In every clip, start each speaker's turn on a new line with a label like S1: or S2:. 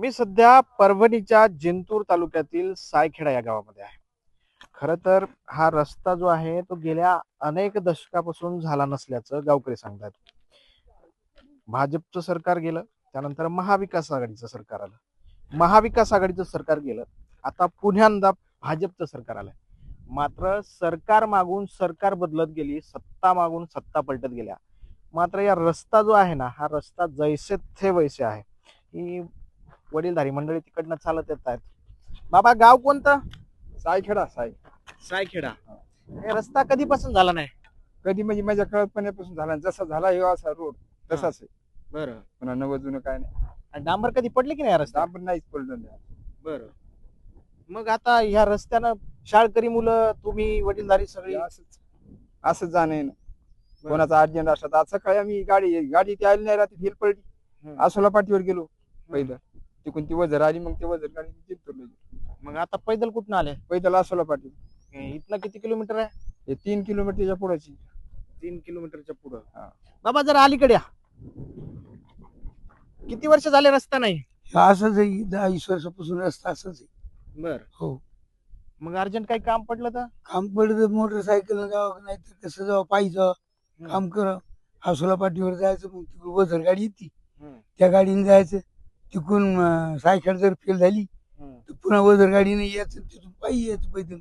S1: मी सध्या परभणीच्या जिंतूर तालुक्यातील सायखेडा या गावामध्ये आहे. खरं तर हा रस्ता जो आहे तो गेल्या अनेक दशकापासून झाला नसल्याचं गावकरी सांगतात. भाजपचं सरकार गेलं, त्यानंतर महाविकास आघाडीचं सरकार आलं. महाविकास आघाडीचं सरकार गेलं, आता पुन्यांदा भाजपचं सरकार आलंय. मात्र सरकार मागून सरकार बदलत गेली, सत्ता मागून सत्ता पलटत गेल्या. मात्र या रस्ता जो आहे ना, हा रस्ता जैसे थे वैसे आहे. ही वडीलधारी मंडळी तिकडनं चालत येत आहेत. बाबा, गाव कोणतं?
S2: सायखेडा
S1: सायखेडा. हे रस्ता कधीपासून झाला नाही?
S2: कधी म्हणजे माझ्या कळतपणापासून झाला जसा झाला हे असा रोड तसाच आहे.
S1: बरं.
S2: पुन्हा नवं जुनं काय नाही.
S1: आणि डांबर कधी पडले की नाही या रस्ता?
S2: डांबर नाहीच पडलं नाही.
S1: बरं. मग आता ह्या रस्त्यानं शाळकरी मुलं, तुम्ही वडीलधारी सगळी
S2: असंच जाणं आहे ना. कोणाचा अर्जंट असला आज सकाळी आम्ही गाडी ती आली नाही, रात्री फेल पडली. आसोला पाठीवर गेलो पहिलं, तिकून ती वजर आली, मग ते वजर गाडी जिंतूरला गेली.
S1: मग आता पैदल कुठून आले?
S2: पैदल आसोला पाठी.
S1: इथनं किती किलोमीटर आहे?
S2: हे 3 किलोमीटरच्या पुढाची.
S1: 3 किलोमीटरच्या पुढं.
S2: हा.
S1: बाबा जरा अलीकडे या. किती वर्ष झाले रस्ता नाही?
S3: असंच आहे, 10-20 वर्षापासून रस्ता असंच आहे.
S1: बर.
S3: हो.
S1: मग अर्जंट काही काम पडलं तर?
S3: काम पडतं मोटरसायकल जावं, नाही तर कसं जावं, पायी जावं, काम करा. हासोला पाठीवर जायचं, मग तिकडून वजर गाडी येते, त्या गाडीने जायचं. तिकडून सायकल जर फेल झाली तर पुन्हा वजर गाडीने यायचं, तिथून पायी यायचं पैदल.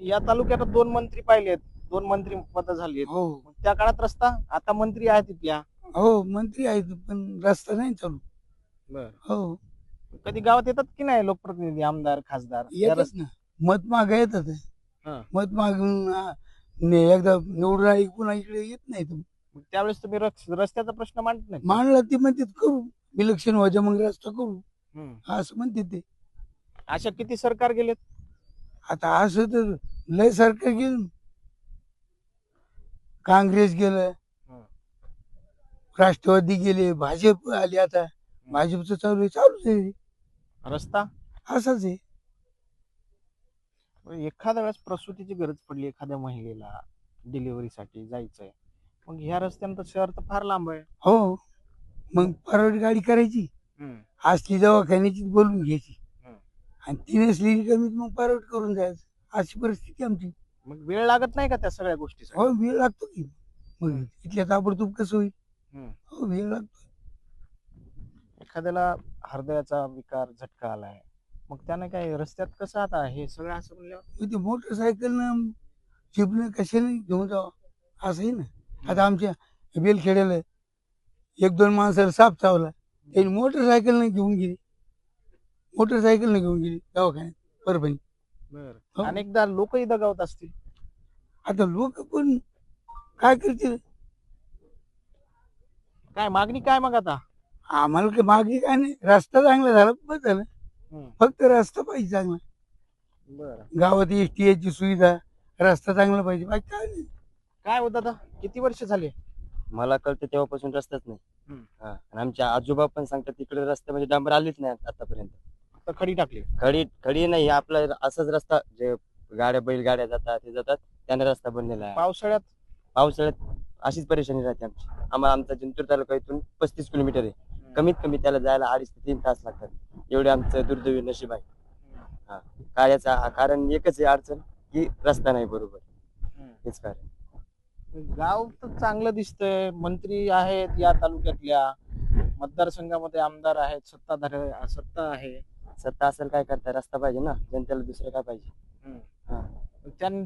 S1: या तालुक्यात 2 मंत्री पाहिलेत, 2 मंत्री पद झाली.
S3: हो
S1: त्या काळात रस्ता, आता मंत्री आहेत तिथल्या.
S3: हो, मंत्री आहेत पण रस्ता नाही चालू.
S1: बर.
S3: हो,
S1: कधी गावात येतात की नाही लोकप्रतिनिधी, आमदार, खासदार?
S3: येतच ना, मत माग येतात.
S1: हा.
S3: मत मागून एकदा निवडून आली पुन्हा इकडे येत नाही.
S1: मग त्यावेळेस तुम्ही रस्त्याचा प्रश्न मांडत नाही?
S3: मांडला ती म्हणतात करू, इलेक्शन व्हायचं मग रस्ता करू, असं म्हणते ते.
S1: अशा किती सरकार गेलेत?
S3: आता असं तर लय सरकार गेलं, काँग्रेस गेलं, राष्ट्रवादी गेले, भाजप आले. आता भाजपचं चालूच आहे.
S1: रस्ता
S3: असंच आहे.
S1: एखाद्या वेळेस प्रसूतीची गरज पडली एखाद्या महिलेला, डिलिव्हरीसाठी जायचंय, मग ह्या रस्त्यानं तर शहर तर फार लांब आहे.
S3: हो, मग प्रायव्हेट गाडी करायची, असली दवाखान्याची बोलून घ्यायची, आणि ती नसली कमीत मग प्रायव्हेट करून जायचं. अशी परिस्थिती आमची.
S1: मग वेळ लागत नाही का त्या सगळ्या गोष्टी?
S3: हो, वेळ लागतो की. मग इथल्या ताबडतोब कसं होईल? हो, वेळ लागतो.
S1: एखाद्याला हृदयाचा विकार, झटका आलाय, मग त्याने काय रस्त्यात कसं, आता हे सगळं असं म्हणल्यावर
S3: ते मोटरसायकलनं चिपणं कशाने घेऊन जावं असं आहे ना. आता आमच्या बेलखेड्याला 1-2 माणसाला साप चावला, त्यांनी मोटरसायकलने घेऊन गेली दवाखान्यात परभणी. हो.
S1: अनेकदा लोकही दगावत असतील.
S3: आता लोक पण काय करतील?
S1: काय मागणी काय मग आता?
S3: आम्हाला काही मागे काय नाही, रस्ता चांगला झाला बस झालं. फक्त रस्ता पाहिजे चांगला.
S1: बरं.
S3: गावात एसटी याची सुविधा, रस्ता चांगला पाहिजे, बाकी काय नाही.
S1: काय होत आता, किती वर्ष झाले?
S4: मला कळते तेव्हापासून रस्ताच नाही. आणि आमच्या आजोबा पण सांगतात तिकडे रस्ते म्हणजे डांबर आलीच नाही आतापर्यंत.
S1: आता खडी टाकली.
S4: खडी नाही, आपला असाच रस्ता, जे बैलगाड्या जातात ते जातात त्याने रस्ता बनलेला आहे. पावसाळ्यात अशीच परेशानी राहते आमची. आमचा जिंतूर तालुका इथून 35 किलोमीटर आहे. कमीत कमी त्याला जायला 2.5 ते 3 तास लागतात. एवढे आमचं दुर्दैवी नशीब आहे. काय याचा कारण एकच आहे अडचण, की रस्ता नाही बरोबर. हेच कारण.
S1: गाव तर चांगलं दिसतंय, मंत्री आहेत या तालुक्यातल्या, मतदारसंघामध्ये आमदार आहेत, सत्ता आहे.
S4: सत्ता असेल काय करता, रस्ता पाहिजे ना, जनतेला दुसरं काय पाहिजे.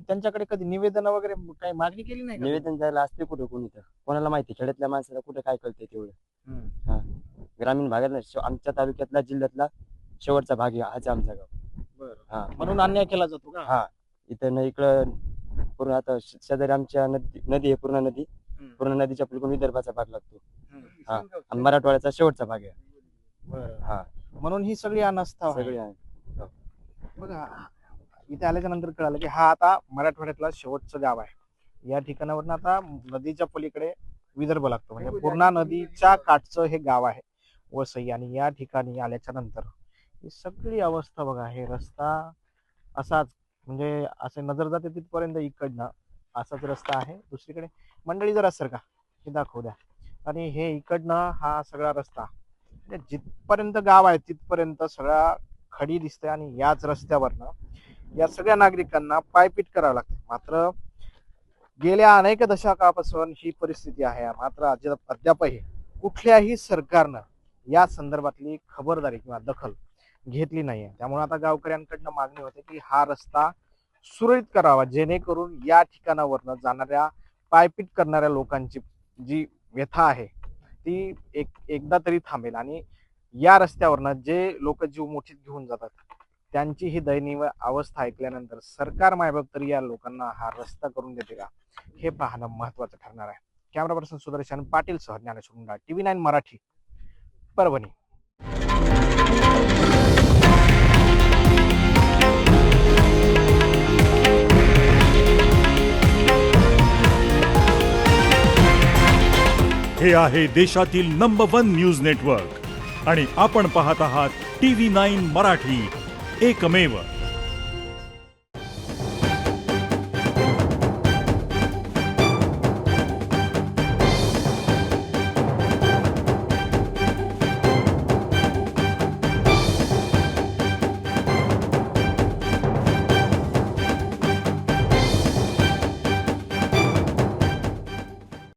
S1: त्यांच्याकडे कधी निवेदन वगैरे काही मागणी केली नाही?
S4: निवेदन द्यायला असते कुठे कोणी, तर कोणाला माहिती, खेड्यातल्या माणसाला कुठे काय कळते तेवढं. ग्रामीण भागातला, आमच्या तालुक्यातला, जिल्ह्यातला शेवटचा भाग आहे हाच आमचा गाव.
S1: म्हणून अन्याय केला जातो का?
S4: हा, इथं ना इकडं पूर्ण, आता शेजारी आमच्या नदी आहे, पूर्ण नदीच्या पलीकडून विदर्भाचा भाग लागतो. आणि मराठवाड्याचा शेवटचा भाग आहे.
S1: म्हणून ही सगळी अनास्था
S4: सगळी आहे.
S1: बघा, इथे आल्याच्या नंतर कळालं की हा आता मराठवाड्यातला शेवटचं गाव आहे. या ठिकाणावरून आता नदीच्या पलीकडे विदर्भ लागतो, म्हणजे पूर्णा नदीच्या काठचं हे गाव आहे वसई. आणि या ठिकाणी आल्याच्या नंतर ही सगळी अवस्था बघा. हे रस्ता असाच, म्हणजे असे नजर जाते तिथपर्यंत इकडनं असाच रस्ता आहे. दुसरीकडे मंडळी जरा सर का हे दाखवू द्या. आणि हे इकडनं हा सगळा रस्ता म्हणजे जिथपर्यंत गाव आहे तिथपर्यंत सगळा खडी दिसते आणि याच रस्त्यावरनं या सगळ्या नागरिकांना पायपीट करावं लागते. मात्र गेल्या अनेक दशकापासून ही परिस्थिती आहे. मात्र अद्यापही कुठल्याही सरकारनं या संदर्भातली खबरदारी किंवा दखल घेतली नाहीये. त्यामुळे आता गावकऱ्यांकडनं मागणी होते की हा रस्ता सुरळीत करावा, जेणेकरून या ठिकाणावरनं जाणाऱ्या पायपीट करणाऱ्या लोकांची जी व्यथा आहे ती एकदा तरी थांबेल आणि या रस्त्यावरनं जे लोक जीव मुठीत घेऊन जातात त्यांची ही दयनीय अवस्था ऐकल्यानंतर सरकार मायबाप तरी या लोकांना हा रस्ता करून देते का, हे पाहणं महत्वाचं ठरणार आहे. कॅमेरा पर्सन सुदर्शन पाटील सह ज्ञानेश्वर मुंडा, TV9 मराठी, परभणी.
S5: हे आहे देशातील नंबर 1 न्यूज नेटवर्क आणि आपण पाहत आहात TV9 मराठी, एकमेव.